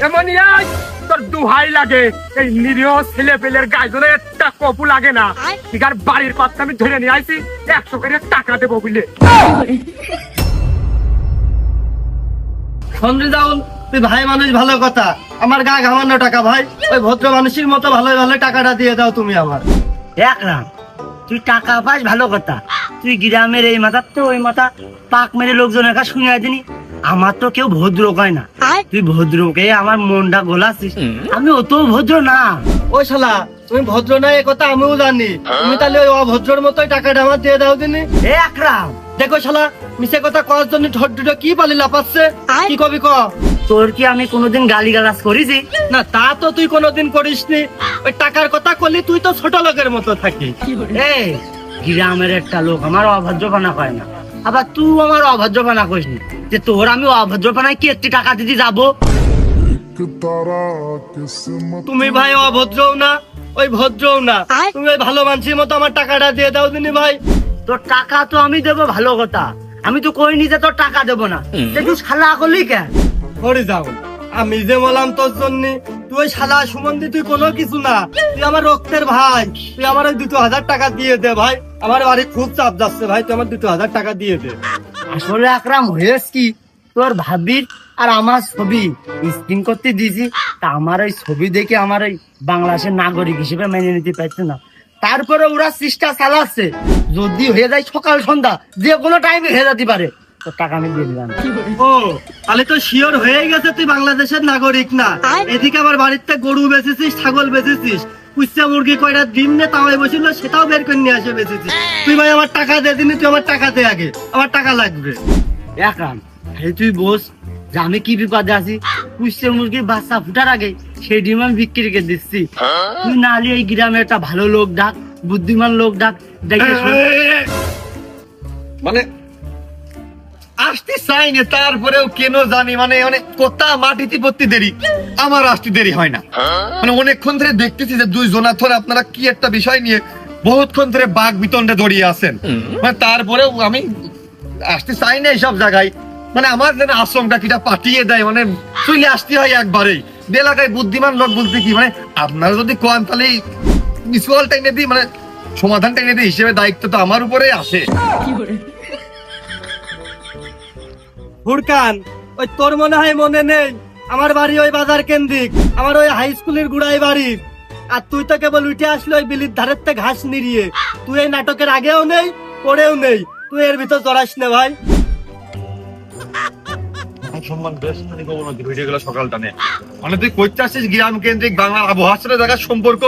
এমনই তোর দুহাই লাগে, এই নিরীহ ছেলে পেলের গায়ে একটা কপু লাগে না। ঠিক আর বাড়ির পাত্র আমি ধরে নিয়ে আইছি, 100 করে টাকা দেবো বুঝলে। সঞ্জয় দাউল, তুই ভাই মানুষ ভালো কথা, আমার গা ঘামানো টাকা ভাই, ওই ভদ্র মানুষের মতো ভালো ভালো টাকাটা দিয়ে দাও তুমি আমার। একরাম, তুই টাকা পাস ভালো কথা, তুই গ্রামের এই মাথা তো ওই মাথা পাক মেরে লোকজনের কাছে শুনে দিনি। আমার তো কেউ ভদ্র কয় না, তুই ভদ্রকে আমার মনটা গোলাছিস। আমি অত ভদ্র না। ওই শালা, তুমি ভদ্র না এ কথা আমিও জানি, তুমি তাহলে ওই অভদ্রর মতোই টাকাটা আমার দিয়ে দাও দিনি। এ একরাম, দেখো শালা, মিশে কথা করার জন্য ঠোঁট দুটো কি পালি লাপাচ্ছে, কি কবি ক? তোর কি আমি কোনোদিন গালি গালাজ করেছি? না তা তো তুই কোনোদিন করিসনি, ওই টাকার কথা করলি তুই তো ছোট লোকের মতো থাকিস। এই গ্রামের একটা লোক আমার অভদ্রপানা কয় না, আবার তুই আমার অভদ্রপানা করিস নি, যে তোর আমি অভদ্রপানায় কি একটি টাকা দিতে যাবো? তুমি ভাই অভদ্রও না, ওই ভদ্রও না, তুমি ওই ভালো মানুষের মতো আমার টাকাটা দিয়ে দাও দিনি ভাই। তোর টাকা তো আমি দেবো ভালো কথা, আমি তো কইনি যে তোর টাকা দেবো না। তুই শালা করলি কেন? করে যাও, আমি যে বললাম তোর জন্য, তুই ওই শালা সুমন্দি তুই কোনো কিছু না, তুই আমার রক্তের ভাই, তুই আমার ওই 2000 টাকা দিয়ে দে ভাই, আমার বাড়ি খুব চাপ যাচ্ছে ভাই, তুই আমার 2000 টাকা দিয়ে দে। আসলে আকরাম হয়েছ কি, তোর ভাবির আর আমার ছবি স্ক্রিন করতে দিয়েছি, তা আমার ওই ছবি দেখে আমার ওই বাংলাদেশের নাগরিক হিসেবে মেনে নিতে পারছে না। তারপরে ওরা চেষ্টা চালাচ্ছে, যদি হয়ে যায় সকাল সন্ধ্যা যে কোনো টাইমে হয়ে যেতে পারে, তোর টাকা আমি দিয়ে দিলাম। ও তাহলে তো শিওর হয়ে গেছে তুই বাংলাদেশের নাগরিক না। এদিকে আমার বাড়িতে গরু বেচেছিস, ছাগল বেচেছিস, কুচ্চা মুরগি কয়টা ডিম নে তাওয়াই বসিল, সেটাও বের করে নিয়ে আসে বেচেছিস। তুই ভাই আমার টাকা দে দিনি, তুই আমার টাকা দে আগে, আমার টাকা লাগবে। একরাম, এই তুই বস যে আমি কি বিপদে আছি। কুচ্চা মুরগির বাচ্চা ফুটার আগে সেই ডিম আমি বিক্রি করে দিচ্ছি। তুই না হলে এই গ্রামে একটা ভালো লোক ডাক, বুদ্ধিমান লোক ডাক, দেখে শোন। মানে আসতে চাই না, তারপরেও কেন জানি মানে অনেক কথা মাটিতে পড়তে দেরি, আমার আসতে দেরি হয় না। মানে অনেকক্ষণ ধরে দেখতেছি যে দুই জনা ধরে আপনারা কি একটা বিষয় নিয়ে বহুতক্ষণ ধরে বাঘ বিতণ্ডে জড়িয়ে আছেন, মানে তারপরেও আমি আসতে চাই না এইসব জায়গায়। মানে আমার যেন আশ্রমটা কিটা পাঠিয়ে দেয়, মানে চলে আসতে হয় একবারেই। এলাকায় বুদ্ধিমান লোক বলতে কি, মানে আপনারা যদি কোন তাহলে মিসওয়াল টাইনে দিই, মানে সমাধান টাইনে দিই, হিসেবে দায়িত্ব তো আমার উপরে আসে। ফুরকান, ওই তোর মনে হয় মনে নেই, আমার বাড়ি ওই বাজার কেন্দ্রিক, আমার ওই হাই স্কুলের গুড়াই বাড়ি, আর তুই তো কেবল উঠে আসলে ওই বিলির ধারের থেকে ঘাস নিড়িয়ে। তুই এই নাটকের আগেও নেই, পরেও নেই, তুই এর ভিতর জড়াস না ভাই। সম্মান বেশ অবনতি হয়ে গেল সকালটা নিয়ে। মানে তুই কইতে আসছিস গ্রাম কেন্দ্রিক বাংলার আবহাওয়ার সাথে জায়গার সম্পর্ক,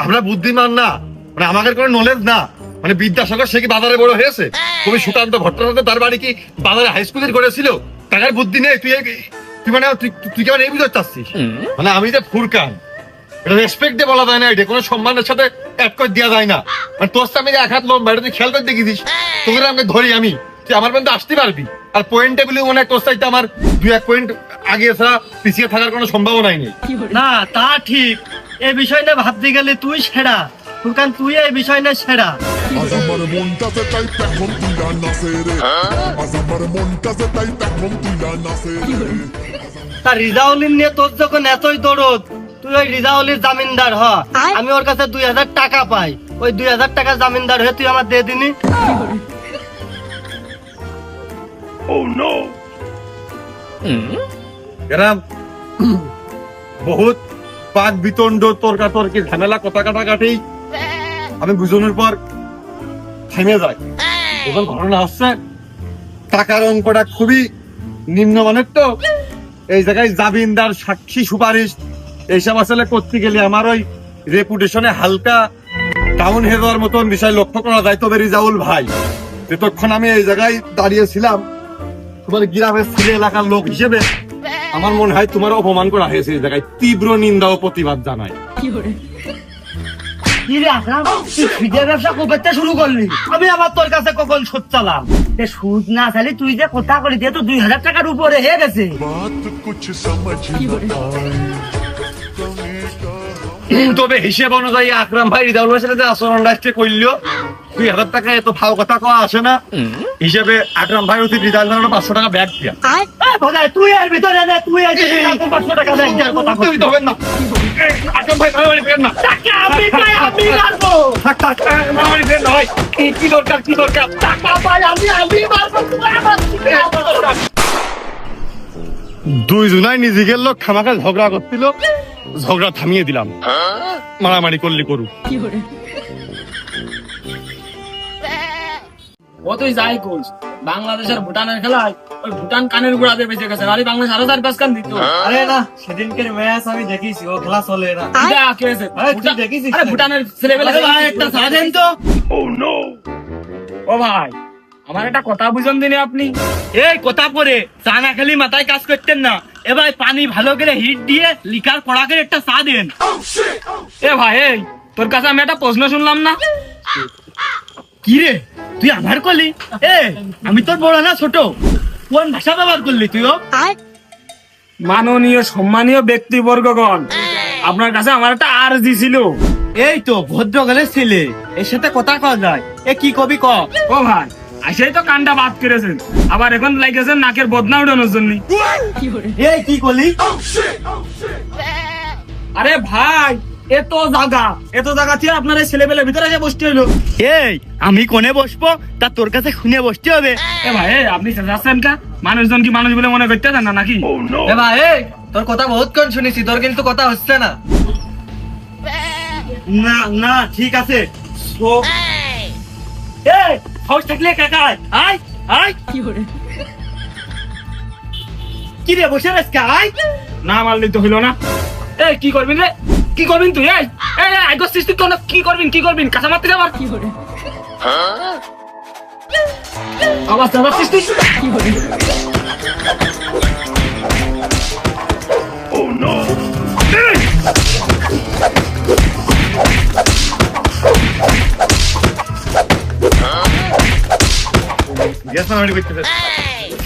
আমরা বুদ্ধিমান না, মানে আমাদের কোনো নলেজ না। মানে বিদ্যাসাগর সে কি বাজারে বড় হয়েছে? কবি সুকান্ত ভট্টাচার্য তার বাড়ি কি বাজারে হাই স্কুলের করেছিল? টাকার বুদ্ধি নেই, তুই মানে তুই কেমন এই বুঝতে চাচ্ছিস? মানে আমি যে ফুরকান, এটা রেসপেক্ট দিয়ে বলা যায় না, এটা কোনো সম্মানের সাথে অ্যাড করে দেওয়া যায় না। মানে তোর সামনে যে এক হাত লম্বা, এটা তুই খেয়াল করে দেখিস, তোকে আমাকে ধরি আমি, তুই আমার পর্যন্ত আসতে পারবি। আর পয়েন্ট টেবিলে মনে হয় তোর চাইতে আমার 2-1 পয়েন্ট আগে ছাড়া পিছিয়ে থাকার কোনো সম্ভাবনাই নেই। না তা ঠিক, এই বিষয় নিয়ে ভাবতে গেলে তুই সেরা ফুরকান, তুই এই বিষয় নিয়ে সেরা। Azamar monta se tai pekmon tuya nasere. Azamar monta se tai pekmon tuya nasere. তার রিজাউলিন নিয়ে তোর যখন এতই দরদ, তুই ওই রিজাউলির জামিনদার হ। আমি ওর কাছে 2000 টাকা পাই, ওই 2000 টাকা জামিনদার হয়ে তুই আমার দিয়ে দিনি। এরাম বহুত বাক বিতণ্ড তর্কাতর্কি ঝামেলা কথা কাটাকাটি আমি বুঝানোর পর থেমে যায়। যখন ঘটনা হচ্ছে টাকার অঙ্কটা খুবই নিম্নমানের, তো এই জায়গায় জামিনদার, সাক্ষী, সুপারিশ এইসব আসলে করতে গেলে আমার ওই রেপুটেশনে হালকা ডাউন হয়ে যাওয়ার মতন বিষয় লক্ষ্য করা যায়। তবে রিজাউল ভাই, যতক্ষণ আমি এই জায়গায় দাঁড়িয়েছিলাম, তোমার গ্রামের ছেলে এলাকার লোক হিসেবে আমার মনে হয় তোমার অপমান করা হয়েছে। এই জায়গায় তীব্র নিন্দা ও প্রতিবাদ জানাই। কি রে আকরাম, তুই সুদের ব্যবসা করতে শুরু করলি? আমি আবার তোর কাছে কখন সুদ চালাম? সুদ না চালি তুই যে কথা করি দিয়ে তো 2000 টাকার উপরে হয়ে গেছে। बात कुछ समझ न आई. তবে হিসেব অনুযায়ী আকরাম ভাই রিজাউল ভাইয়ের সাথে যে আচরণ রাষ্ট্রে করলো, 2,000 টাকা এত ফাও কথা কওয়া আসে না হিসেবে আকরাম ভাই উচিত রিজাল্ট 500 টাকা ব্যাগ দিয়া বোঝায় তুই এর ভিতরে নে, তুই এই যে 500 টাকা দেখ যার কথা তুমি তো হবেন না আকরাম ভাই মারামারি করেন না টাকা আমি পাই, আমি মারবো। থাক থাক মারামারি করেন না ভাই কি দরকার টাকা পাই, আমি মারবো, তুই আমার থেকে আমার। দুই জনাই নিজেদের লোক খামাখা ঝগড়া করছিল, ঝগড়া থামিয়ে দিলাম, মারামারি করলি করুক। ও তুই যাই কোচ বাংলাদেশের ভুটানের খেলায় ওই ভুটান কানের গুড়াতে বেঁচে গেছে, আর বাংলাদেশ আরো 4-5 কান দিত। আরে না, সেদিনকের ম্যাচ আমি দেখিছি, ও খেলা চলে না। এটা কি হয়েছে? আরে তুই দেখিছিস? আরে ভুটানের ছেলেবেলা ভাই একটা চা দেন তো। ও ভাই আমার একটা কথা বুঝুন দিনে আপনি, এই কথা পরে চা না খেলি মাথায় কাজ করতেন না, এবার পানি ভালো করে হিট দিয়ে লিকার কড়া করে একটা চা দেন। এ ভাই এই তোর কাছে আমি একটা প্রশ্ন শুনলাম না, কি রে তুই আমার করলি? এ আমি তোর বড় না ছোট, কোন ভাষা ব্যবহার করলি তুইও? মাননীয় সম্মানীয় ব্যক্তিবর্গগণ, আপনার কাছে আমার একটা আর্জি ছিল। এই তো ভদ্রকালের ছেলে, এর সাথে কথা কওয়া যায়, এ কি কবি ক। ও ভাই আসেই তো কানটা বাদ করেছেন, আবার এখন লাগেছেন নাকের বদনা উঠানোর জন্য। এই কি করলি? আরে ভাই এত জায়গা থেকে আপনার এই ছেলেবেলের ভিতরে এসে বসতে হইলো। এই আমি কোনে বসবো তা তোর কাছে খুনে বসতে হবে? এ ভাই এই আপনি যাচ্ছেন কা? মানুষজন কি মানুষ বলে মনে করতেছেন না নাকি? এ ভাই এই তোর কথা বহুত কোন শুনেছি, তোর কিন্তু কথা হচ্ছে না। না না ঠিক আছে। এই হাউস থাকলে কাকায় আয় আয় কি রে বসে রেস্কা আয়। না মারলি তো হইলো না। এই কি করবিন রে, কি করবিন তুই? এই এই আইগো সৃষ্টি তো না, কি করবিন কাঁচা মারতে যাবার কি করে আবার যাবার সৃষ্টি কি করে? ও নো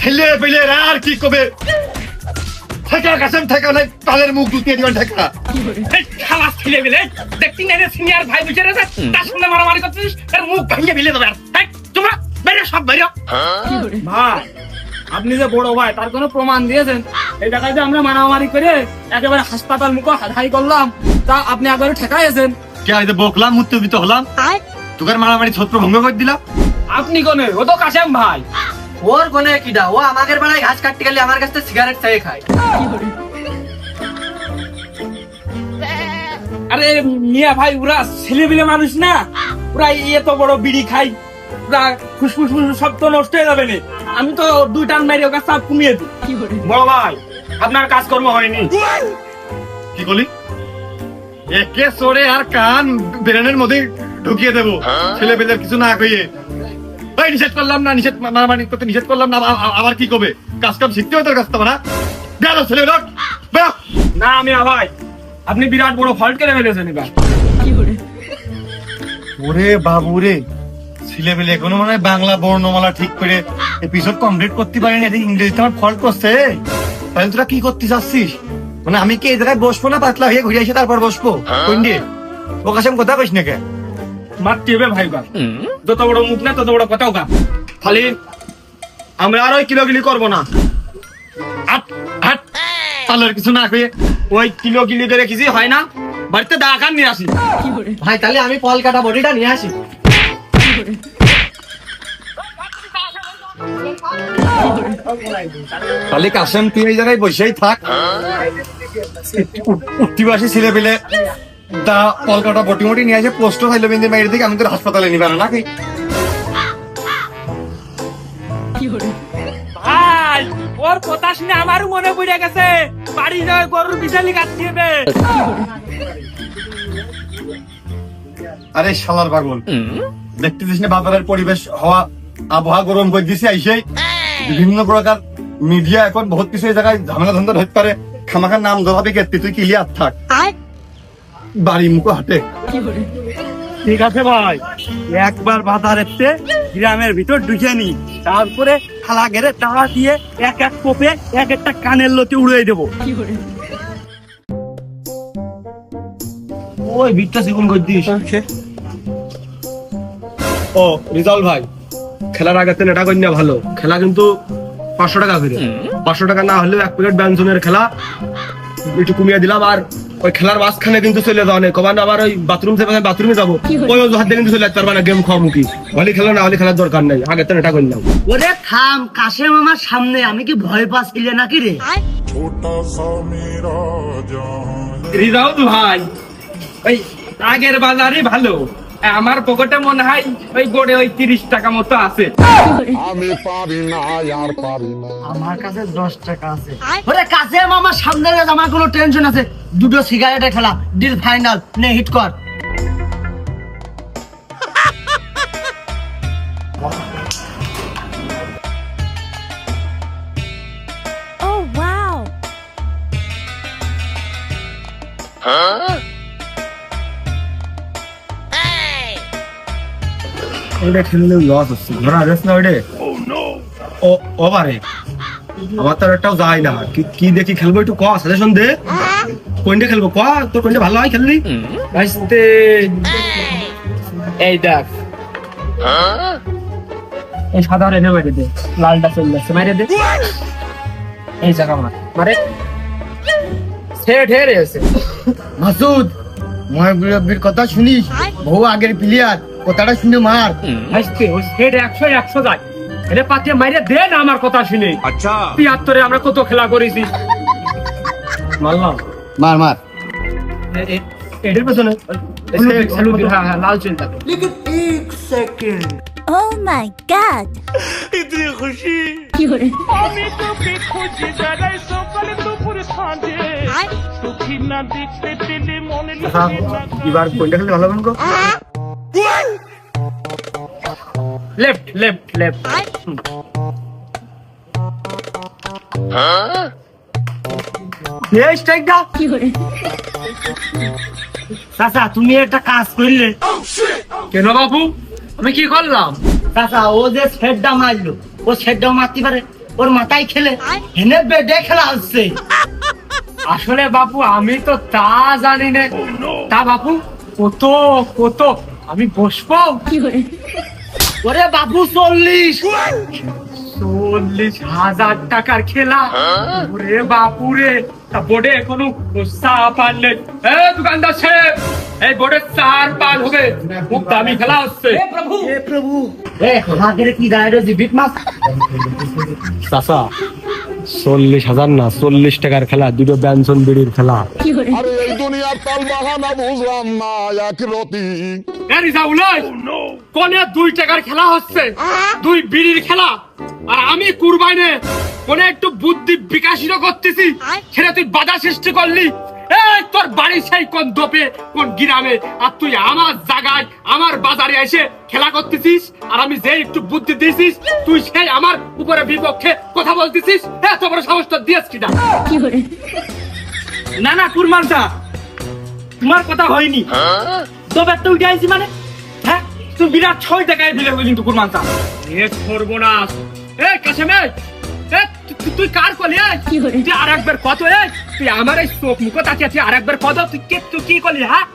ছেলে পেলে আর কি কবে থাকা কাছেন থাকা নাই তাদের মুখ দুটিয়ে দিবেন থাকা খালাস ছেলে বেলে দেখছি না সিনিয়র ভাই বুঝে রেছে, তার সঙ্গে মারামারি করছিস, তার মুখ ভেঙে ফেলে দেবে। তোমরা বেরো, সব বেরো। ভাই আপনি যে বড় ভাই তার কোনো প্রমাণ দিয়েছেন? এই জায়গায় যে আমরা মারামারি করে একেবারে হাসপাতাল মুখো হাই করলাম, তা আপনি একবারে ঠেকাইছেন। কে আইতে বকলাম উত্তেজিত হলাম, তোকার মারামারি ছত্র ভঙ্গ করে দিলাম। আপনি কোনে? ও তো কাশেম ভাই। ওর কোনে কিডা? ও আমাদের বেলায় ঘাস কাটতে গেলে আমার কাছে সিগারেট চাই খায়। আরে মিয়া ভাই ওরা ছেলেপিলে মানুষ না, ওরা এত বড় বিড়ি খাই, ওরা ফুসফুস সব তো নষ্ট হয়ে যাবে না। আমি তো 2 টান মারি ওকে সব কমিয়ে দিই। বড় ভাই আপনার কাজকর্ম হয়নি। কি বলি একে সরে আর কান ব্রেনের মধ্যে ঢুকিয়ে দেবো ছেলে পেলের কিছু না কইয়ে। ভাই নিষেধ করলাম না, নিষেধ মারামারি করতে নিষেধ করলাম না, আবার কি কবে? কাজ কাম শিখতে হবে তোর কাছ থেকে না? বেরো ছেলে বেরো বেরো। না মিয়া ভাই আপনি বিরাট বড় ফল্ট করে ফেলেছেন এবার। ওরে বাবু রে, ছেলে পেলে এখনো মনে হয় বাংলা বর্ণমালা ঠিক করে এপিসোড কমপ্লিট করতে পারিনি, এদিকে ইংরেজিতে আমার ফল্ট করছে। তাহলে তোরা কি করতে চাচ্ছিস? মানে আমি কি এই জায়গায় বসবো না পাতলা হয়ে ঘুরে এসে তারপর বসবো? কোনদিন ও কাছে কথা কইস না কে? মারতে হবে ভাই গা, যত বড় মুখ না তত বড় কথাও গা। খালি আমরা আর ওই কিলোগিলি করবো না। হাট হাট তাহলে কিছু না কইয়ে ওই কিলোগিলি করে কিছু হয় না, বাড়িতে দাকান নিয়ে আসি। ভাই তাহলে আমি পল কাটা বডিটা নিয়ে আসি। তাহলে কাশেম তুই এই জায়গায় বসেই থাক, উঠতিবাসী ছেলে পেলে তা কলকাতা বটি মটি নিয়ে আসে পোস্ট খাইলো বিন্দু মাইরে দিকে আমি তোর হাসপাতালে নিবে না নাকি? ভাই ওর কথা শুনে আমারও মনে পড়ে গেছে, বাড়ি যায় গরুর বিশালি কাটতে হবে। আরে শালার পাগল, দেখতেছিস না বাজারের পরিবেশ হওয়া আবহাওয়া গরম করে দিছে আইসেই বিভিন্ন প্রকার মিডিয়া এখন বহুত কিছু এই জায়গায় ঝামেলা ধন্দা ধরতে পারে, খামাখার নাম ধরাবে কেটে তুই ক্লিয়ার থাক বাড়ি মুখো হাটে। ঠিক আছে ভাই, একবার বাজারেতে গ্রামের ভিতর ঢুকে নি, তারপরে খালা গেরে তাড়া দিয়ে এক এক কোপে এক একটা কানের লতি উড়িয়ে দেবো। ওই বিটটা চিকুন করে দিস। ও রিজাল ভাই, খেলার আগে তো এটা কন্যা ভালো খেলা, কিন্তু 500 টাকা করে, 500 টাকা না হলেও 1 প্লেট ব্যঞ্জনের খেলা একটু কমিয়ে দিলাম। আর ওই খেলার মাঝখানে কিন্তু চলে যাওয়া নেই, কমান আবার ওই বাথরুমে যাবো, ওই অজুহাত দিয়ে কিন্তু চলে যেতে পারবা না, গেম খাওয়া মুখী, হলি খেলা না হলে খেলার দরকার নেই, আগে তো এটা করলাম। ওরে থাম, কাশেম আমার সামনে, আমি কি ভয় পাচ্ছিলে নাকি রে? छोटा सा मेरा जहां রিজাল ভাই, ওই আগের বাজারই ভালো, আমার পকেটে মনে হয় ওই গোড়ে ওই 30 টাকা মতো আছে। আমি পারি না আর পারি না আমার কাছে 10 টাকা আছে। ওরে কাশেম আমার সামনে রে, আমার কোনো টেনশন আছে, দুটো সিগারেটে খেলা, ডিল ফাইনাল, নে হিট কর। Oh, wow. ওইটা খেললে লস হচ্ছে, ধরা রেস না ওইটা। ও বারে, আমার তো একটাও যায় না, কি দেখি খেলবো একটু ক, সাজেশন দে, কোনটা খেলবো ক, তোর কোনটা ভালো হয় খেললি? আসতে এই দেখ, এই সাদা রেনে মারি দে, লালটা চলে যাচ্ছে, মারি দে এই জায়গা মারে, সেট হেরে আছে। মাসুদ, মুরব্বির কথা শুনিস, বহু আগের প্লেয়ার, কথাটা শুনে মার। আসতে ওই সেট 100 যায়, এটা পাতে মাইরে দে না আমার কথা শুনে। আচ্ছা 73-এ আমরা কত খেলা করেছি, মারলাম, মার মার। এটার পেছনে হ্যাঁ লাল চলে থাকে। Oh my god. আমি তোকে খুঁজি বেড়াই সকাল দুপুর সাঁঝে, সুখী না দেখতে পেলে মনে লাগে না। এবার কোনটা খেলে ভালো হবে? Left left left. এই স্ট্রাইকটা চাচা, তুমি একটা কাজ করলে। কেন বাবু, আমি কি করলাম? চাচা, ও যে শেডটা মারলো, ও শেডটাও মারতে পারে, ওর মাথায় খেলে হেনে বেডে খেলা হচ্ছে। আসলে বাপু আমি তো তা জানি না। তা বাপু কত কত আমি বসবো? ওরে বাবু 40,000 টাকার খেলা, ওরে বাপু রে। তা বোর্ডে এখনো চা পান নেই। দোকানদার সাহেব, এই বোর্ডে 4 পান হবে, খুব দামি খেলা হচ্ছে। প্রভু, এ হাগের কি দাঁড়িয়ে রয়েছে, বিট মাছ। চাচা 40,000 না, 40 টাকার খেলা, দুটো ব্যঞ্জন বিড়ির খেলা। আরে এই দুনিয়ার তাল বাহানা বুঝলাম না একরতি কোনে 2 টাকার খেলা হচ্ছে, 2 বিড়ির খেলা, আর আমি কুরবাইনে কোনে একটু বুদ্ধি বিকাশিত করতেছি, সেটা তুই বাধা সৃষ্টি করলি। এই তোর বাড়ি সেই কোন দোপে কোন গ্রামে, আর তুই আমার জায়গায় আমার বাজারে এসে খেলা করতেছিস, আর আমি যে একটু বুদ্ধি দিয়েছিস তুই সেই আমার উপরে বিপক্ষে কথা বলতেছিস। এত বড় সাহস তোর দিয়েছ কিনা? না না কুরমানটা, তোমার কথা হয়নি, তবে একটা উঠে আইছি মানে, হ্যাঁ তুই বিরাট 6 টাকায় দিলে হই কিন্তু কুরমানটা। এ সর্বনাশ। এই কাশেম, তুই কার কলি? তুই আর একবার কত, তুই আমার এই চোখ মুখ তাকিয়ে তুই আর একবার কত, তুই কি করলি? হ্যাঁ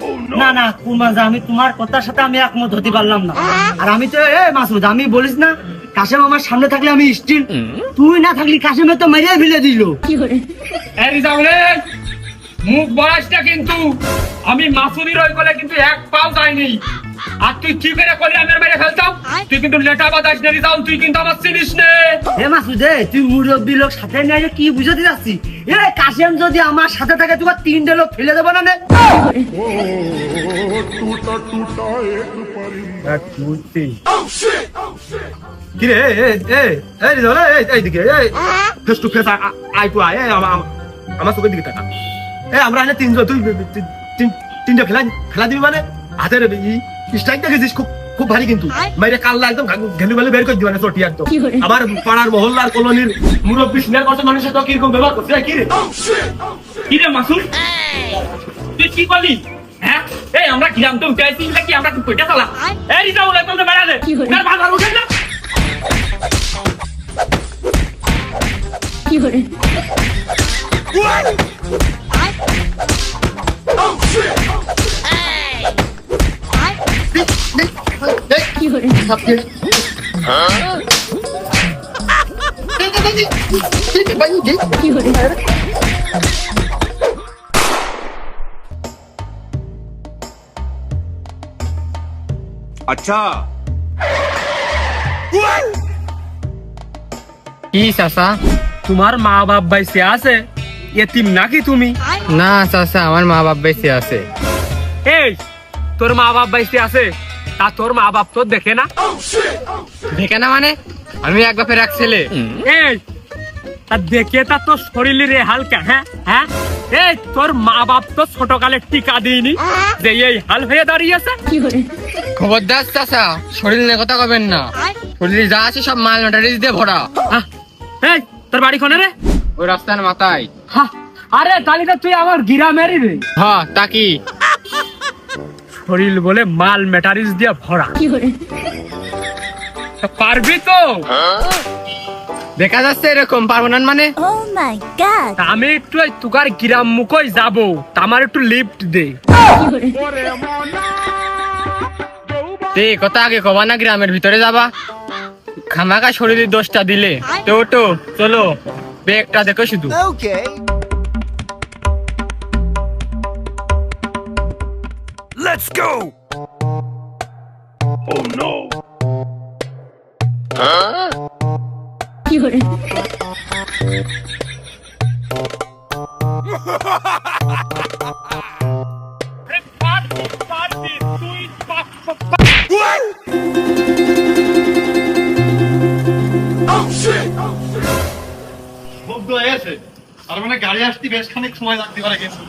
না না কুরবান, আমি তোমার কথার সাথে আমি একমত হতে পারলাম না। আর আমি তো মাসুদ, আমি বলিস না, কাশেম আমার সামনে থাকলে আমি স্টিল, তুই না থাকলি কাশেমে তো মেরে ফেলে দিল। এই রিজাউল, মুখ বয়সটা কিন্তু আমি মাসুদির ওই বলে কিন্তু 1 পাও যায়নি। আর তুই কি করে কলি আমার মেরে ফেলতাম? তুই কিন্তু লেটা বাতাস না রিজাউল, তুই কিন্তু আমার চিনিস নে। মাসুদ, তুই মুরব্বী লোক সাথে নিয়ে কি বুঝাতে যাচ্ছি? কাশেম যদি আমার সাথে থাকে, তোমার 3টে লোক ফেলে দেবো না। टूटा टूटा एक परिंदा কিরে রিজাউল, এইদিকে face to face eye to eye, আমার চোখের দিকে তাকা। আমরা এখানে 3 জন, তুই 3টে খেলা দিবি মানে? হাতের স্ট্রাইক দেখেছিস খুব ভারী, কিন্তু বাইরে কাল্লা একদম ঘেলু বেলু বের করে দিবা না, চটি একদম। আমার পাড়ার মহল্লার কলোনির মুরব্বী সিনিয়র পার্সন মানুষের তো কিরকম ব্যবহার করছে। কি রে মাসুদ, তুই কি করলি? হ্যাঁ এই আমরা গ্রাম তো উঠে আইছি নাকি, আমরা তো কইটা চালা। এই রিজাউল, এখন তো বেড়া দে, আর বাজার উঠে না। কি কি চাচা, তোমার মা বাপ বাইসে আছে? এতিম নাকি তুমি? না চাচা, আমার মা বাপ বেঁচে আছে। এই, তোর মা বাপ বাইসে আছে, তা তোর মা বাপ তো দেখে না? দেখে না মানে? আমি এক বাপের এক ছেলে। এই, তা দেখে তা তোর শরীরের এ হালকা? হ্যাঁ হ্যাঁ, এই তোর মা বাপ তো ছোটকালে টিকা দিইনি যে এই হাল হয়ে দাঁড়িয়েছে। খবরদার চাচা, শরীর নিয়ে কথা কবেন না। শরীরে যা আছে সব মাল ম্যাটারিজ দিয়ে ভরা। আহ, এই, তোর বাড়ি কোনে রে? ওই রাস্তার মাথায়। হ্যাঁ, আরে তাহলে তো তুই আমার গ্রামেরই রে। হ্যাঁ, তা কি? শরীর বলে মাল ম্যাটারিজ দিয়ে ভরা। তা পারবি তো? দেখা যাচ্ছে এরকম, পারবো না মানে? Oh my god. তা আমি একটু ওই তুকার গ্রাম মুখই যাবো, তা আমার একটু লিফট দে। কথা আগে কবা না, গ্রামের ভিতরে যাবা? খামাকা শরীরের দোষটা দিলে তো ওটো, চলো ব্যাগটা দেখো শুধু। শব্দ হয়েছে, আর মানে গাড়ি আসতে বেশ খানিক সময় লাগতে পারে কিন্তু।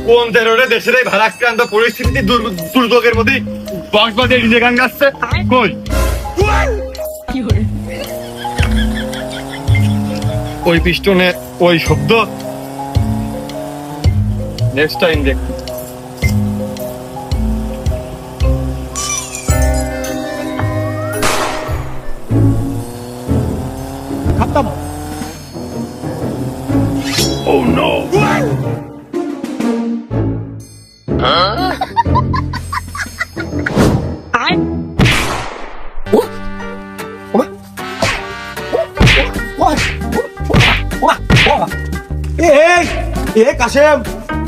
কোন রোডে দেশের এই ভারাক্রান্ত পরিস্থিতি দুর্যোগের মধ্যে কক্সবাজার ডিজে গান গাচ্ছে কই? ওই পিস্টনে ওই শব্দ নেক্সট টাইম দেখ। কাশেম,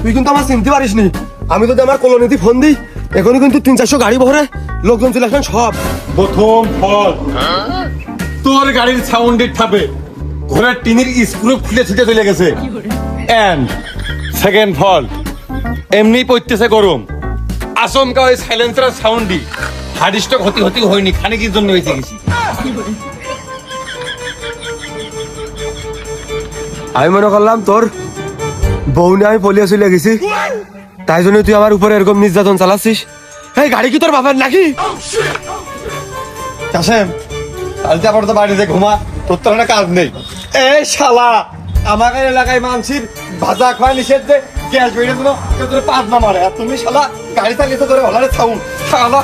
তুই কিন্তু আমার চিনতে পারিস নি। আমি যদি আমার কলোনিতে ফোন দিই, এখনই কিন্তু 300-400 গাড়ি ভরে লোকজন চলে আসবেন সব। প্রথম ফল তোর গাড়ির সাউন্ডের ঠাপে ঘোড়ার টিনের স্ক্রু খুলে ছুটে চলে গেছে। এন্ড সেকেন্ড ফল এমনি পড়তেছে গরম, আচমকা ওই সাইলেন্সার সাউন্ডই হার্ডিস্ট ক্ষতি ক্ষতি হয়নি, খানিকের জন্য হয়েছে গেছি। আমি মনে করলাম তোর বউ নিয়ে আমি পলিয়ে চলে গেছি, তাই জন্য তুই আমার উপরে এরকম নির্যাতন চালাচ্ছিস। এই গাড়ি কি তোর বাপের নাকি? কাশেম, কালকে আবার তো বাড়িতে ঘুমা, তোর তো কাজ নেই। এই শালা, আমাদের এলাকায় মানসির ভাজা খাওয়া নিষেধ যে গ্যাস বেড়ে দিল, তোর পাঁচ না মারে, আর তুমি শালা গাড়ি চালিয়ে তো তোর হলারে ছাউন শালা।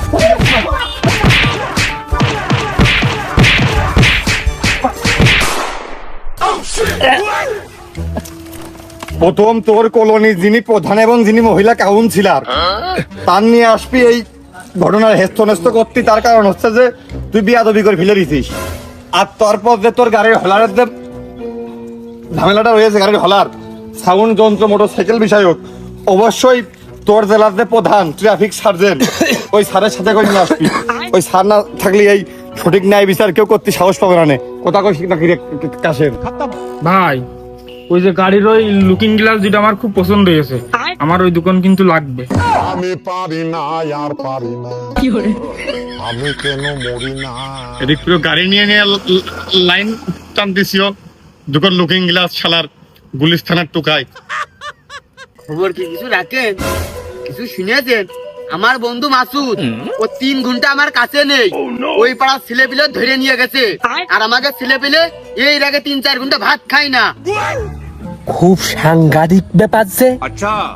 প্রথম তোর কলোনির যিনি প্রধান এবং যিনি মহিলা কাউন্সিলর, তার নিয়ে আসবি এই ঘটনার হেস্তনেস্ত করতি। তার কারণ হচ্ছে যে তুই বিয়াদবি করে ফেলে দিছিস। আর তারপর যে তোর গাড়ির হলারের যে ঝামেলাটা রয়েছে, গাড়ির হলার সাউন্ড যন্ত্র মোটরসাইকেল বিষয়ক, অবশ্যই তোর জেলার যে প্রধান ট্রাফিক সার্জেন্ট, ওই স্যারের সাথে করে নিয়ে আসবি। ওই স্যার না থাকলে এই সঠিক ন্যায় বিচার কেউ করতে সাহস পাবে না। কথা কই নাকি কাশেম? ভাই, ওই যে গাড়ির ওই লুকিং গ্লাস যেটা আমার খুব পছন্দ হয়েছে, আমার ওই দোকান কিন্তু লাগবে। আমি পারি না আর পারি না, আমি কেন মরি না। এদিক পুরো গাড়ি নিয়ে নিয়ে লাইন টানতেছিও, দোকান লুকিং গ্লাস শালার গুলিস্তানের টুকায়। খবর কি কিছু রাখেন? কিছু শুনেছেন? আমার বন্ধু মাসুদ, ও 3 ঘন্টা আমার কাছে নেই। ওই পাড়ার ছেলে পিলে ধরে নিয়ে গেছে, আর আমাকে ছেলে পিলে এই আগে 3-4 ঘন্টা ভাত খাই না। খুব সাংঘাতিক ব্যাপার যে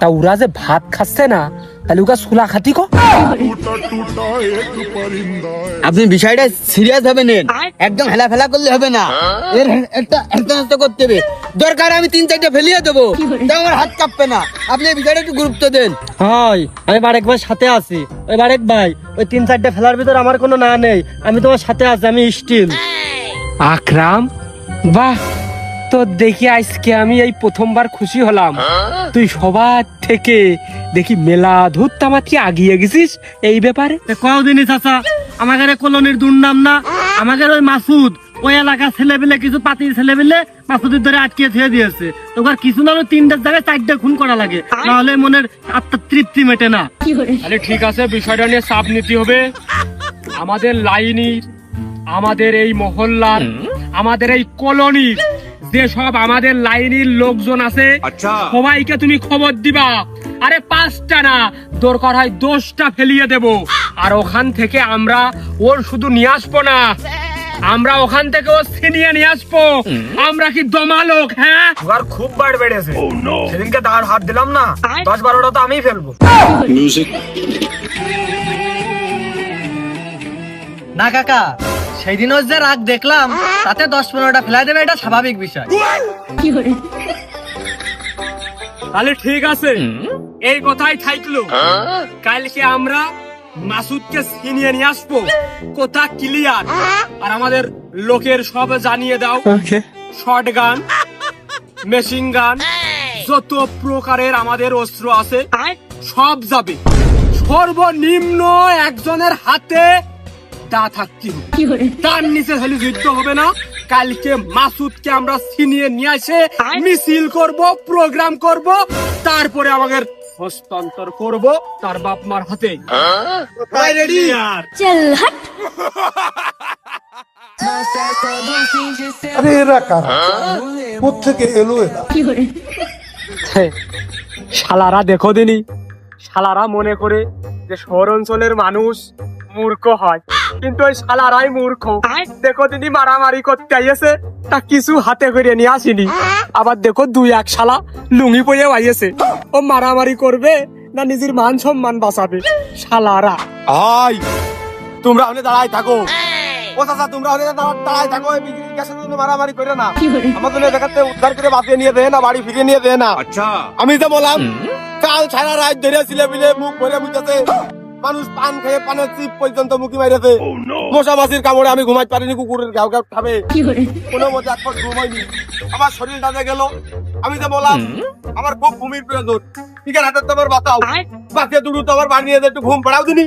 তা ওরা যে ভাত খাচ্ছে না তাহলে ওরা সুলা খাতি কো टूटा टूटा एक परिंदा है আপনি বিষয়টা সিরিয়াস ভাবে নেন, একদম হেলা ফেলা করলে হবে না, এর একটা একটা করতে হবে। দরকার আমি 3-4টা ফেলিয়ে দেবো, তাও আমার হাত কাঁপবে না। আপনি এই বিষয়টা একটু গুরুত্ব দেন। হয় আমি বারেক ভাই সাথে আছি। ওই বারেক ভাই ওই 3-4টা ফেলার ভিতর আমার কোনো না নেই, আমি তোমার সাথে আছি, আমি স্টিল। আকরাম, বাহ, তো দেখি আজকে আমি এই প্রথমবার খুশি হলাম। তুই সবার থেকে দেখি মেলা ধূর তামাতি আগিয়ে গেছিস এই ব্যাপারে। কদিনই চাচা আমাদের কলোনির দুর্নাম না, আমাদের ওই মাসুদ ওই এলাকার ছেলেবেলে কিছু পাতির ছেলেবেলে মাসুদের ধরে আটকে ছেড়ে দিয়েছে। তোর কিছু না 3টার জায়গায় 4টা খুন করা লাগে, নাহলে মনের আত্মার তৃপ্তি মেটে না। আরে ঠিক আছে, বিষয়টা নিয়ে চাপ নিতে হবে। আমাদের লাইনির, আমাদের এই মহল্লার, আমাদের এই কলোনির যে সব আমাদের লাইনের লোকজন আছে সবাইকে তুমি খবর দিবা। আরে 5টা না, দরকার হয় 10টা ফেলিয়ে দেব। আর ওখান থেকে আমরা ওর শুধু নিয়ে আসবো না, আমরা ওখান থেকে ও ছিনিয়ে নিয়ে আসবো। আমরা কি দমা লোক? হ্যাঁ, আর খুব বাড় বেড়েছে। সেদিনকে দাঁড় হাত দিলাম না, 10-12টা তো আমিই ফেলবো। না কাকা, সেই দিনও যে রাগ দেখলাম তাতে 10-15টা ফেলাই দেবে, এটা স্বাভাবিক বিষয়। তাহলে ঠিক আছে, এই কথাই থাকলো। কালকে আমরা মাসুদকে ছিনিয়ে নিয়ে আসবো, কথা ক্লিয়ার। আর আমাদের লোকের সব জানিয়ে দাও, শর্ট গান, মেশিন গান, যত প্রকারের আমাদের অস্ত্র আছে সব যাবে। সর্বনিম্ন একজনের হাতে দা থাকতে হবে, তার নিচে খালি যুদ্ধ হবে না। কালকে মাসুদকে আমরা ছিনিয়ে নিয়ে এসে মিছিল করব, প্রোগ্রাম করব, তারপরে আমাদের হস্তান্তর করব তার বাপ মার হাতে। রেডি? चल हट। আরে এরা কারা, কোত্থেকে এলো এরা? শালারা দেখো দিনি, শালারা মনে করে যে শহর অঞ্চলের মানুষ মূর্খ হয়, কিন্তু ওই শালারাই মূর্খ। দেখো দিনি মারামারি করতে আইয়েছে, তা কিছু হাতে করে নিয়ে আসিনি। আবার দেখো 2-1 শালা লুঙ্গি পরে আইয়েছে, ও মারামারি করবে না নিজের মান সম্মান বাঁচাবে? শালারা। আই তোমরা ওখানে দাঁড়াই থাকো। ও চাচা, তোমরা ওখানে দাঁড়াই থাকো, এই বিক্রি গ্যাসের জন্য মারামারি করে না। আমার জন্য দেখাতে উদ্ধার করে বাঁচিয়ে নিয়ে দেয় না, বাড়ি ফিরিয়ে নিয়ে দেয় না। আচ্ছা, আমি তো বললাম কাল সারা রাত ধরে ছিলে বিলে মুখ ভরে মুখেছে, মানুষ পান খেয়ে পানের চিপ পর্যন্ত মুখি মাইরেছে। মশা মাছির কামড়ে আমি ঘুমাইতে পারিনি, কুকুরের ঘাউ ঘাউ খাবে কোনো মতে এক ঘুম হয়নি। আমার শরীর টানে গেল। আমি তো বললাম আমার খুব ঘুমির প্রয়োজন, ঠিক আছে হাতের তোমার বাঁচাও, বাঁচিয়ে দুটো তো আমার বানিয়ে একটু ঘুম পড়াও দিনি,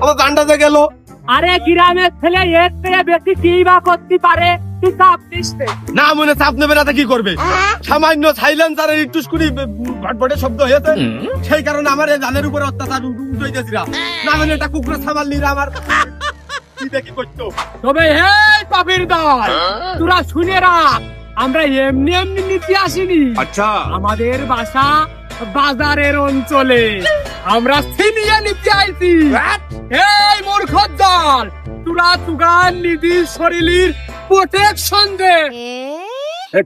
আমার গানটা গেল। আরে গ্রামের ছেলে এর থেকে বেশি কি বা করতে পারে? তুই চাপ নিস নে। না মনে চাপ নেবে না, তা কি করবে? সামান্য সাইলেন্সারের একটু স্কুটি ভটভটে শব্দ হয়েছে, সেই কারণে আমার এই জানের উপরে অত্যাচার উঠেছিলা। না মানে এটা কুকুরের সামাল নিরা আমার কি দেখি করতো। তবে হে পাপির দল, তোরা শুনে রাখ, আমরা এমনি এমনি নিতে আসিনি। আচ্ছা, আমাদের বাসা বাজারের অঞ্চলে, আমরা ছিনিয়ে নিতে আইছি। এই মূর্খ দল, তোরা তুগান নিজের শরীরের প্রোটেকশন দে।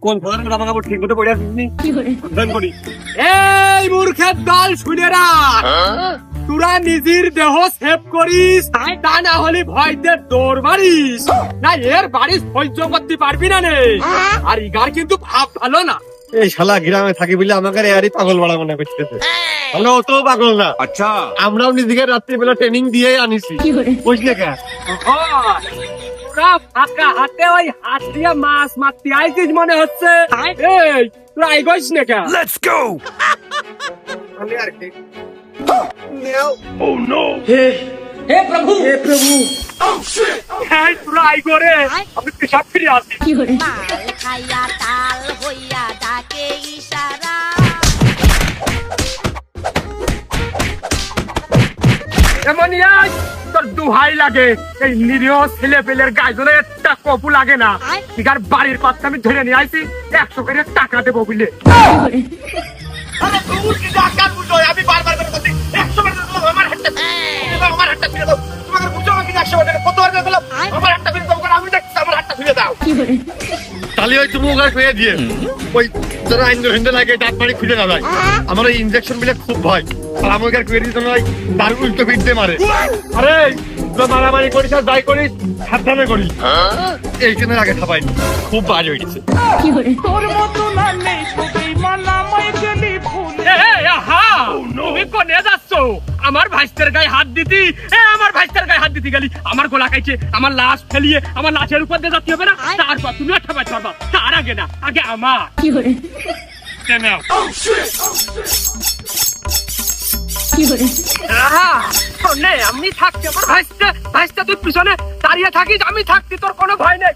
কোন ফোনের কথা আমাকে ঠিক মতো পড়ে আসিস নি? এই মূর্খের দল শুনে রাখ, তোরা নিজের দেহ সেভ করিস, তা না হলে ভয়তে দৌড় মারিস না, এর বাড়ি সহ্য করতে পারবি না নে। আর ইগার কিন্তু ভাব ভালো না। এই শালা গ্রামে থাকি বলে আমাকে এরই পাগল বাড়া মনে করতেছে। আমরা অত পাগল না। আচ্ছা, আমরাও নিজেকে রাত্রিবেলা ট্রেনিং দিয়ে আনিছি, বুঝলে কে? তোরা ফাঁকা হাতে ওই হাত দিয়ে মাছ মারতে আইছিস মনে হচ্ছে। এই তোরা আইগইস না কে? Let's go. হে প্রভু, হে প্রভু, এই তোরা আই করে আমি পেশাব ফিরে আসি। মাল খাইয়া তাল হইয়া ডাকে ইশারা। এমনই আজ তোর দুহাই লাগে, এই নিরীহ ছেলে পেলের গায়ে একটা কপু লাগে না। ইগার বাড়ির কথা আমি ধরে নিয়ে আইছি, 100 করে টাকা দেবো বলে। আমি বারবার করে বলছি 100 টাকা দিলাম, আমার হাতটা আমার হাতটা ফিরে দাও। তোমাকে বুঝো আমি 100 টাকা কতবার করে দিলাম, আমার হাতটা ফিরে দাও, আমি দেখছি আমার হাতটা ফিরে দাও। তাহলে ওই তুমি ওখানে শুয়ে দিয়ে ওই বাচ্চারা ইঞ্জেকশন লাগে দাঁত মারি খুলে না যায়, আমার ওই ইঞ্জেকশন মিলে খুব ভয়। আর আমাকে আর কুয়ের দিতে নয়, তার উল্টো পিঠ দিয়ে মারে। আরে তোর মারামারি করিস আর যাই করিস সাবধানে করিস। এই জন্য আগে খাপাইনি, খুব ভালো হয়ে গেছে। তুমি কোনে যাচ্ছ? আমার ভাইস্তের গায়ে হাত দিতি, আমার ভাইস্তের গায়ে হাত দিতে গেলি, আমার গলা খাইছে, আমার লাশ ফেলিয়ে আমার লাশের উপর দিয়ে যাতে হবে না? তারপর তুমি একটা বাচ্চা পারবা, তার আগে না, আগে আমার। নাও। শোনে, আমি থাকছি, আমার ভাইস্তে তুই পিছনে দাঁড়িয়ে থাকিস, আমি থাকছি, তোর কোনো ভয় নেই।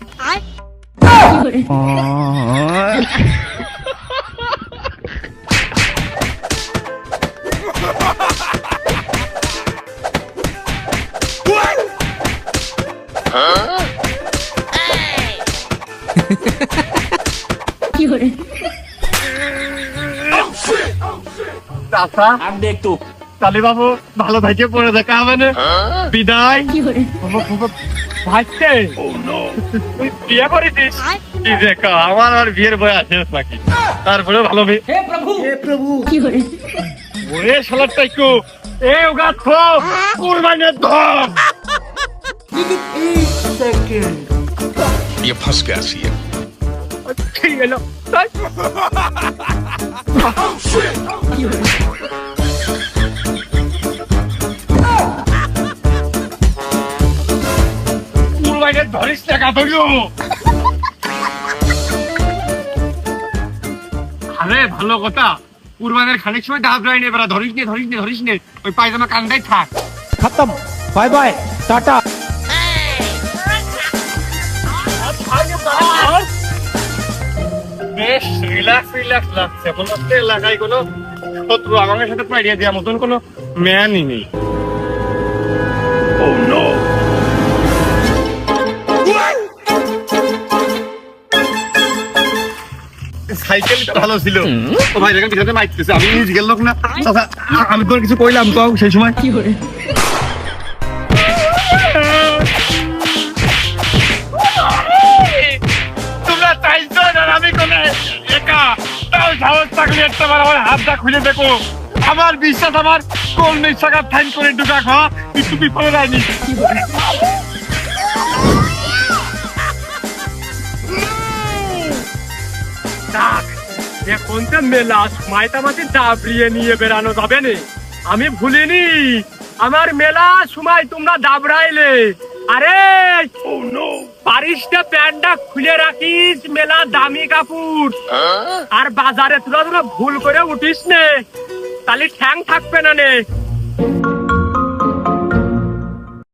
চাচা আর দেখ তো কালী বাবু, ভালো থাকতে পরে দেখা হবে না, বিদায়। ভাইস্তে তুই বিয়ে করেছিস? কি দেখা, আমার আর বিয়ের বয়স শেষ নাকি? তারপরে ভালো মেয়ে। হে প্রভু ওরে শালার টাইকো, এ ওগা থো কুরবানের ধর। ये फंस गया सी ঠিক এলো তাই। কুরবানের ধরিস টাকা ধরিও। আরে ভালো কথা, কুরবানের খানিক সময় ডাব রাই নে, বেড়া ধরিস নে, ওই পায়জামা কান্দাই থাক। खत्म बाय बाय टाटा বেশ রিল্যাক্স লাগছে, মনে হচ্ছে এলাকায় কোনো শত্রু আমাদের সাথে পাইয়ে দেওয়ার মতন কোনো ম্যানই নেই। সাইকেলটা ভালো ছিল। ও ভাই দেখেন পিছনে মাইতেছে, আমি নিজের লোক না। চাচা, আমি তোর কিছু কইলাম তো সেই সময়? তোমরা চাইছো না আমি কোনো একা, তাও সাহস থাকলে একটা বার আমার হাতটা খুলে দেখো। আমার বিশ্বাস, আমার কোন নিঃসাকার থাইন করে ঢুকা খাওয়া একটু বিফলে যায়নি। কোনটা মেলা সময়টা আমাকে দাবড়িয়ে নিয়ে বেড়ানো যাবে না। আমি ভুলিনি, আমার মেলা সময় তোমরা দাবড়াইলে। আরে পারিস না প্যান্টটা খুলে রাখিস, মেলা দামি কাপড়। আর বাজারে তোরা ভুল করে উঠিস নে, তাহলে ঠ্যাং থাকবে না নে।